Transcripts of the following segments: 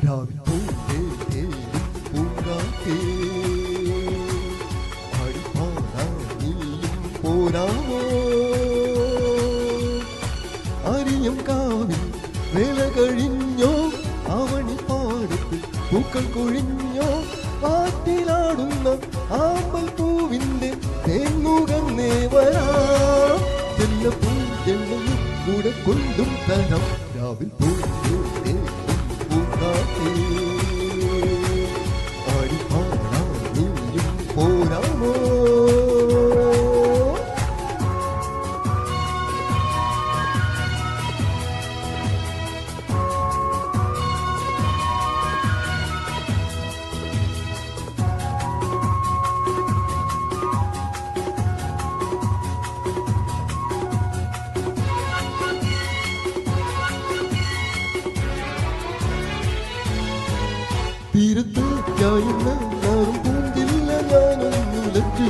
രാവിൽ പൂന്തേ തേടും പൂങ്കാറ്റേ ആടിപ്പാടാൻ നീയും പോരാമോ അരിയം കാവിൽ വേല കഴിഞ്ഞോ അവണി പാടത്ത് പൂക്കൾ കൊഴിഞ്ഞോ ആറ്റിലാടുന്ന ആമ്പൽ പൂവിന്റെ തേന്നുകന്നേ വരാം ചെല്ല പൂജെണ്ണയും കൂടെ കൊണ്ടും തരാം രാവിൽ പൂന്തേ തേടും പൂങ്കാറ്റേ ആടിപ്പാടാൻ നീയും പോരാമോ തീരത്തേക്കായുന്ന മാറും പൂന്തില്ല ഞാനൊന്നുലച്ചു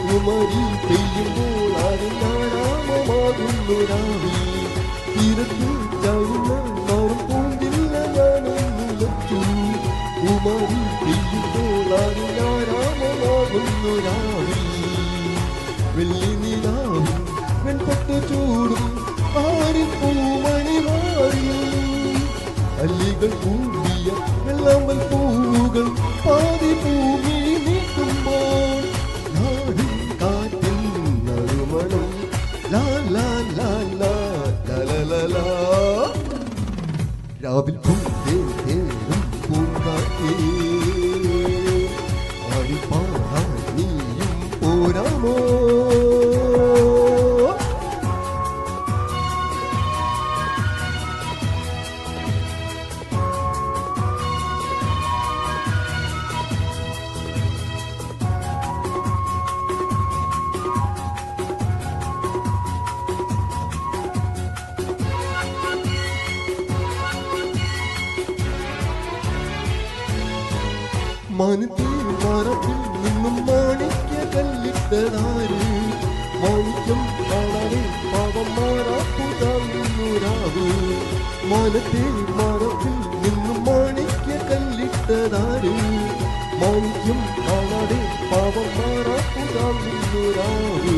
കുമരി പെയ്യുമ്പോൾ ആരും നാരാമമാകുന്നു രാവി തീരത്തേക്കായുന്ന മാറും പൂന്തില്ല ഞാനൊന്നുലച്ചു കുമരി പെയ്യുമ്പോൾ ആരും നാരാമമാകുന്നു രാവി വെള്ളി നിലാവും വെൺപട്ടു ചൂടും ആരിപ്പൂമണി മാറി അല്ലികൾ കൂടിയ വെള്ളാമ്പൽ പൂവുകൾ പാതി ഭൂമി നീക്കുമ്പോൾ നാടും കാറ്റിൻ നറുമണം ലാ ലാ ലാ ലാ ലാ രാവിൽ പൂന്തേ തേടും പൂങ്കാറ്റേ ആടിപ്പാടാൻ നീയും പോരാമോ മനത്തിൽ മരത്തിൽ നിന്നും മാണിക്യ കല്ലിട്ടതാര് മാണിക്യം കാണാതെ പാവം മാറാപ്പുതാങ്ങുരാവ് മനത്തിൽ മരത്തിൽ നിന്നും മാണിക്യ കല്ലിട്ടതാര് മാണിക്യം കാണാതെ പാവം മാറാപ്പുതാങ്ങുരാവ്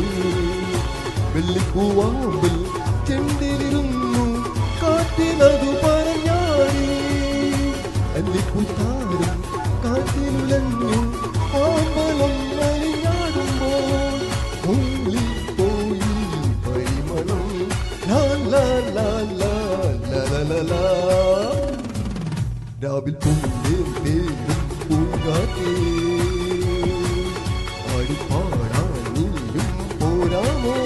വെള്ളിപ്പൂവാമ്പിൽ ചെണ്ടിലിരുന്നു കാറ്റിനതു പറഞ്ഞാടി അല്ലിപ്പൂത്താരും കാറ്റിലുലഞ്ഞു ആമ്പലം അലിഞ്ഞാടുമ്പോൾ ഉള്ളി പോയി പരിമളം ലാ ലാ ലാ ലാ ലാ ലാ രാവിൽ പൂന്തേ തേടും പൂങ്കാറ്റേ ആടിപ്പാടാൻ നീയും പോരാമോ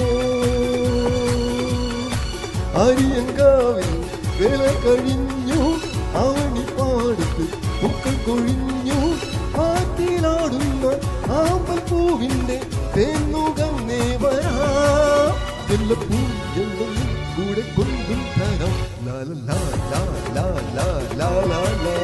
അരിയങ്കാവിൽ വേല കഴിഞ്ഞു അവണി പാടത്ത് പൂക്കൾ കൊഴിഞ്ഞു ആറ്റിലാടുന്ന ആമ്പൽ പൂവിന്റെ തേന്നുകന്നേ വരാം എല്ലാ പൂജെണ്ണയും കൂടെ കൊണ്ടും തരാം ലാ ലാ ലാ ലാ ലാ ലാ ലാ